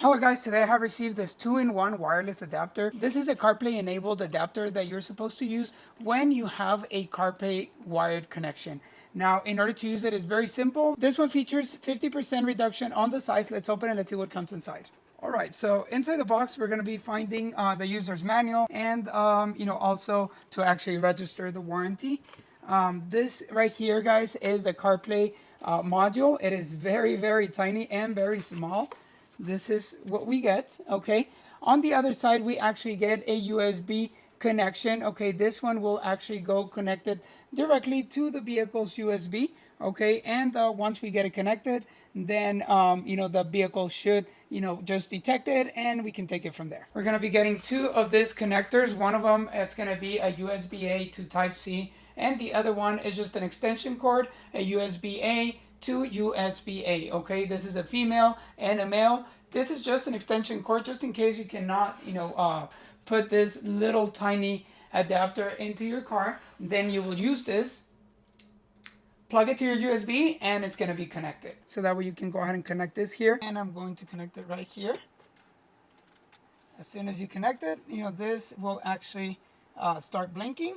Hello guys, today I have received this 2-in-1 wireless adapter. This is a CarPlay enabled adapter that you're supposed to use when you have a CarPlay wired connection. Now, in order to use it, it's very simple. This one features 50% reduction on the size. Let's open it, let's see what comes inside. All right, so inside the box, we're going to be finding the user's manual and, also to actually register the warranty. This right here, guys, is the CarPlay module. It is very, very tiny and very small. This is what we get, okay? On the other side, we actually get a USB connection, okay? This one will actually go connected directly to the vehicle's USB, okay? And once we get it connected, then, the vehicle should, just detect it and we can take it from there. We're gonna be getting two of these connectors. One of them, it's gonna be a USB-A to Type-C, and the other one is just an extension cord, a USB-A to USB-A, okay? This is a female and a male. This is just an extension cord, just in case you cannot, put this little tiny adapter into your car. Then you will use this, plug it to your USB, and it's gonna be connected. So that way you can go ahead and connect this here. And I'm going to connect it right here. As soon as you connect it, this will actually start blinking.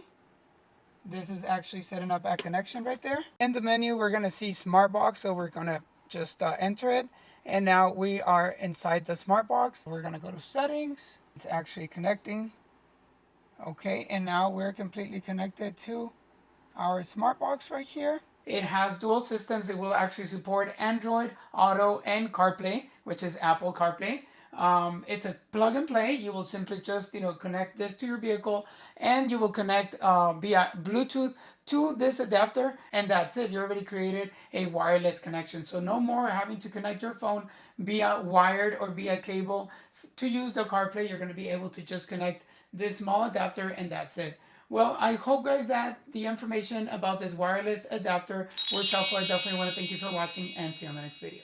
This is actually setting up a connection right there. In the menu, we're going to see Smart Box, so we're going to just enter it. And now we are inside the Smart Box. We're going to go to Settings. It's actually connecting. Okay, and now we're completely connected to our Smart Box right here. It has dual systems. It will actually support Android, Auto, and CarPlay, which is Apple CarPlay. It's a plug and play. You will simply just connect this to your vehicle, and you will connect via Bluetooth to this adapter, and that's it. You already created a wireless connection, so no more having to connect your phone via wired or via cable. To use the CarPlay, you're going to be able to just connect this small adapter, and that's it. Well, I hope, guys, that the information about this wireless adapter was helpful. I definitely want to thank you for watching, and see you on the next video.